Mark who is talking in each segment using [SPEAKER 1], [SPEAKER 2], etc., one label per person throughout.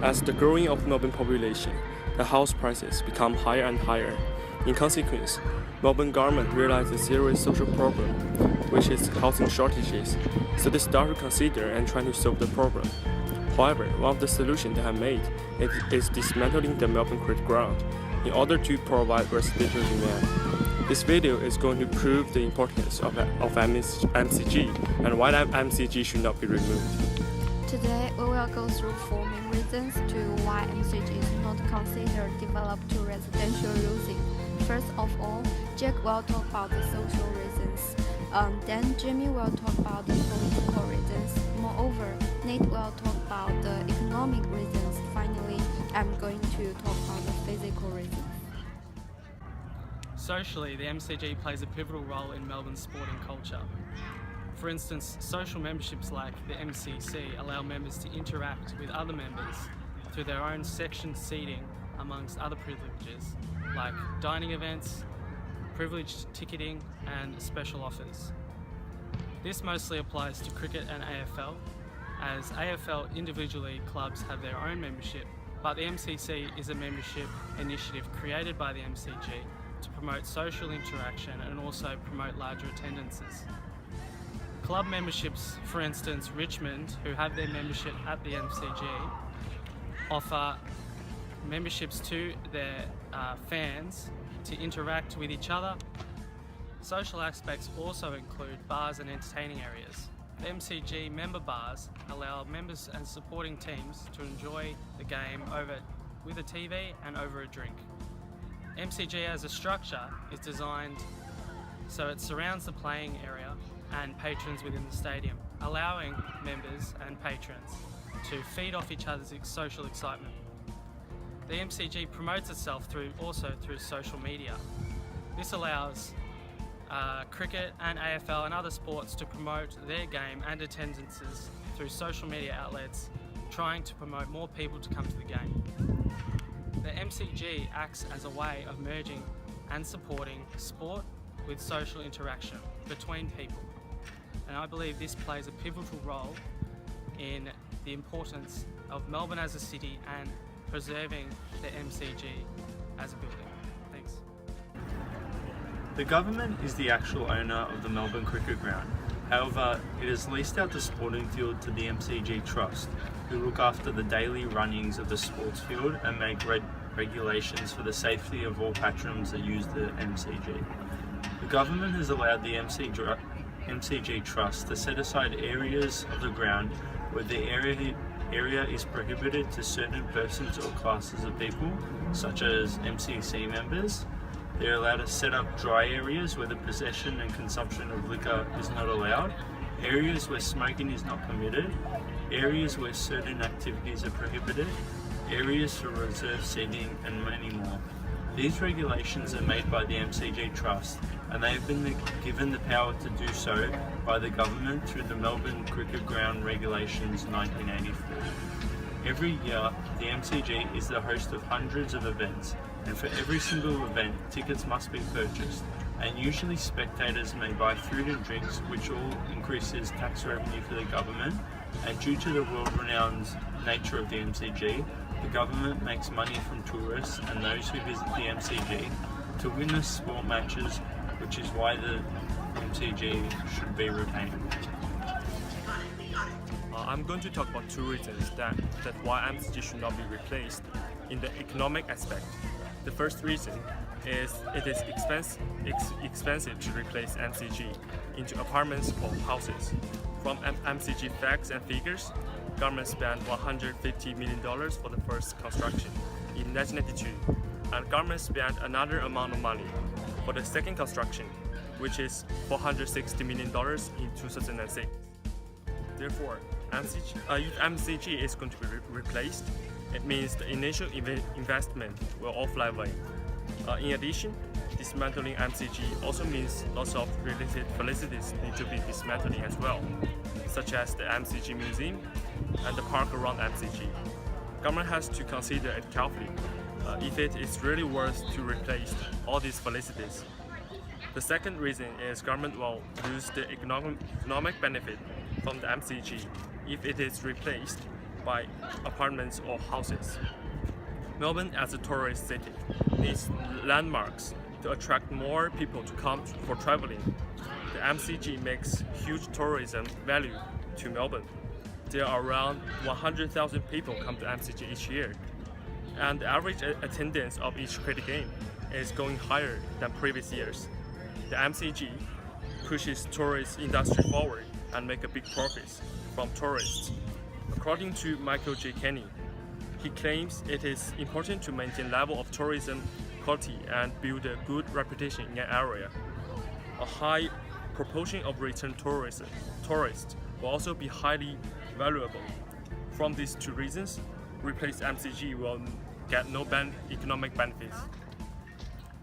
[SPEAKER 1] As the growing of Melbourne population, the house prices become higher and higher. In consequence, Melbourne government realized a serious social problem, which is housing shortages, so they start to consider and try to solve the problem. However, one of the solutions they have made is dismantling the Melbourne Cricket Ground in order to provide residential demand. This video is going to prove the importance of MCG and why MCG should not be removed.
[SPEAKER 2] Today, we will go through 4 main reasons to why MCG is not considered developed to residential using. First of all, Jack will talk about the social reasons. Then Jimmy will talk about the political reasons. Moreover, Nate will talk about the economic reasons. Finally, I'm going to talk about the physical reasons.
[SPEAKER 3] Socially, the MCG plays a pivotal role in Melbourne's sporting culture. For instance, social memberships like the MCC allow members to interact with other members through their own section seating, amongst other privileges like dining events, privileged ticketing and special offers. This mostly applies to cricket and AFL, as AFL individually clubs have their own membership, but the MCC is a membership initiative created by the MCG to promote social interaction and also promote larger attendances. Club memberships, for instance Richmond, who have their membership at the MCG, offer memberships to their fans to interact with each other. Social aspects also include bars and entertaining areas. The MCG member bars allow members and supporting teams to enjoy the game with a TV and over a drink. MCG as a structure is designed so it surrounds the playing area and patrons within the stadium, allowing members and patrons to feed off each other's social excitement. The MCG promotes itself through social media. This allows cricket and AFL and other sports to promote their game and attendances through social media outlets, trying to promote more people to come to the game. The MCG acts as a way of merging and supporting sport with social interaction between people. And I believe this plays a pivotal role in the importance of Melbourne as a city and preserving the MCG as a building. Thanks.
[SPEAKER 4] The government is the actual owner of the Melbourne Cricket Ground. However, it has leased out the sporting field to the MCG Trust, who look after the daily runnings of the sports field and make regulations for the safety of all patrons that use the MCG. The government has allowed the MCG Trust to set aside areas of the ground where the area is prohibited to certain persons or classes of people, such as MCC members. They're allowed to set up dry areas where the possession and consumption of liquor is not allowed, areas where smoking is not permitted, areas where certain activities are prohibited, areas for reserved seating, and many more. These regulations are made by the MCG Trust, and they have been given the power to do so by the government through the Melbourne Cricket Ground Regulations 1984. Every year, the MCG is the host of hundreds of events, and for every single event, tickets must be purchased, and usually spectators may buy food and drinks, which all increases tax revenue for the government, and due to the world-renowned nature of the MCG, the government makes money from tourists and those who visit the MCG to witness sport matches, which is why the MCG should be retained.
[SPEAKER 1] I'm going to talk about 2 reasons that why MCG should not be replaced in the economic aspect. The first reason is it is expensive to replace MCG into apartments or houses. From MCG facts and figures, government spent $150 million for the first construction in 1992, and government spent another amount of money for the second construction, which is $460 million in 2006. Therefore, if MCG is going to be replaced, it means the initial investment will all fly away. In addition, dismantling MCG also means lots of related facilities need to be dismantling as well, such as the MCG Museum and the park around MCG. Government has to consider it carefully if it is really worth to replace all these facilities. The second reason is government will lose the economic benefit from the MCG if it is replaced by apartments or houses. Melbourne, as a tourist city, needs landmarks to attract more people to come for traveling. The MCG makes huge tourism value to Melbourne. There are around 100,000 people come to MCG each year, and the average attendance of each cricket game is going higher than previous years. The MCG pushes tourist industry forward and make a big profits from tourists. According to Michael J. Kenny, he claims it is important to maintain level of tourism quality and build a good reputation in an area. A high proportion of return tourists will also be highly valuable. From these two reasons, replace MCG will get no economic benefits.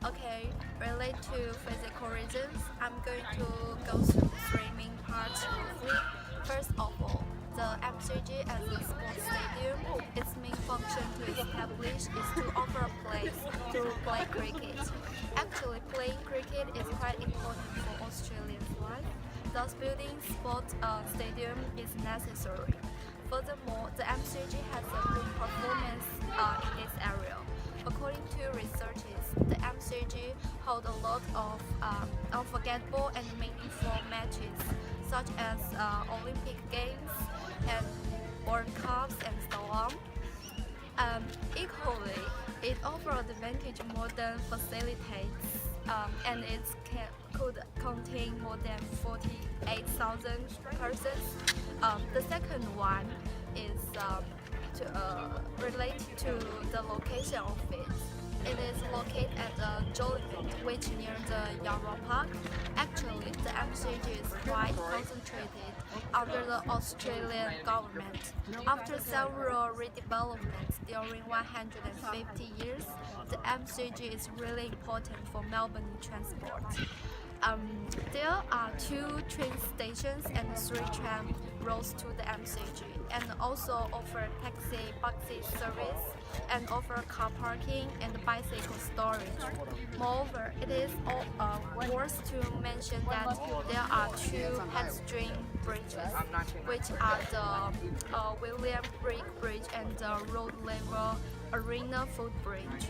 [SPEAKER 2] Okay, related to physical reasons, I'm going to go through three main parts briefly. First of all, the MCG as a sports stadium, its main function to establish is to offer a place to play cricket. Actually, playing cricket is quite important for Australians' life. Thus, building sports stadium is necessary. Furthermore, the MCG has a good performance in this area. According to researchers, the MCG hold a lot of unforgettable and meaningful matches, such as Olympic Games and World Cups and so on. Equally, it offers advantage more than facilitates, and it could contain more than 48,000 persons. The second one is related to the location of it. It is located at Zhou, which near the Yarra Park. Actually, the MCG is quite concentrated under the Australian government. After several redevelopments during 150 years, the MCG is really important for Melbourne transport. There are 2 train stations and 3 tram routes to the MCG, and also offer taxi service and offer car parking and bicycle storage. Moreover, it is worth to mention that there are 2 pedestrian bridges, which are the William Brick Bridge and the Road Level Arena Footbridge.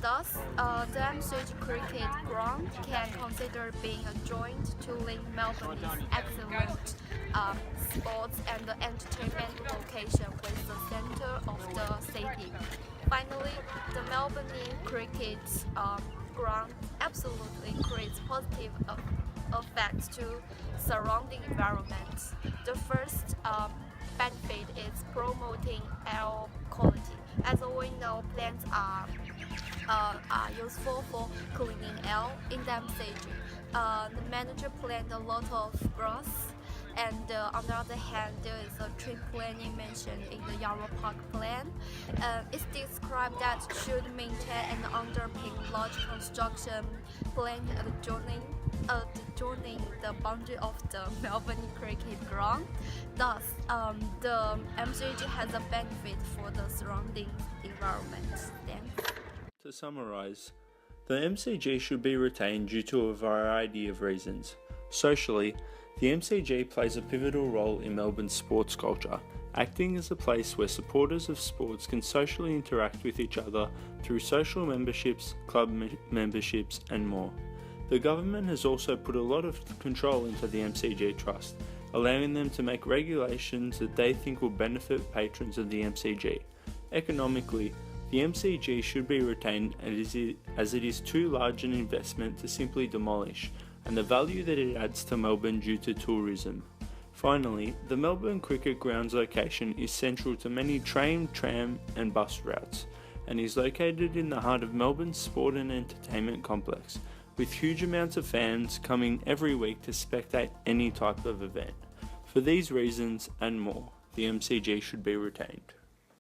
[SPEAKER 2] Thus, the MCG cricket ground can consider being a joint to link Melbourne's excellent sports and entertainment location with the center of the city. Finally, the Melbourne cricket ground absolutely creates positive effects to surrounding environments. The first benefit is promoting air quality. As we know, plants are useful for cleaning air in the MCG. The manager planted a lot of grass, and on the other hand, there is a tree planting mentioned in the Yarra Park plan. It's described that should maintain and underpin large construction planned adjoining the boundary of the Melbourne cricket ground. Thus, the MCG has a benefit for the surrounding environment. Thanks.
[SPEAKER 4] To summarise, the MCG should be retained due to a variety of reasons. Socially, the MCG plays a pivotal role in Melbourne's sports culture, acting as a place where supporters of sports can socially interact with each other through social memberships, club memberships and more. The government has also put a lot of control into the MCG Trust, allowing them to make regulations that they think will benefit patrons of the MCG. Economically, the MCG should be retained as it is too large an investment to simply demolish, and the value that it adds to Melbourne due to tourism. Finally, the Melbourne Cricket Ground's location is central to many train, tram and bus routes, and is located in the heart of Melbourne's sport and entertainment complex, with huge amounts of fans coming every week to spectate any type of event. For these reasons and more, the MCG should be retained.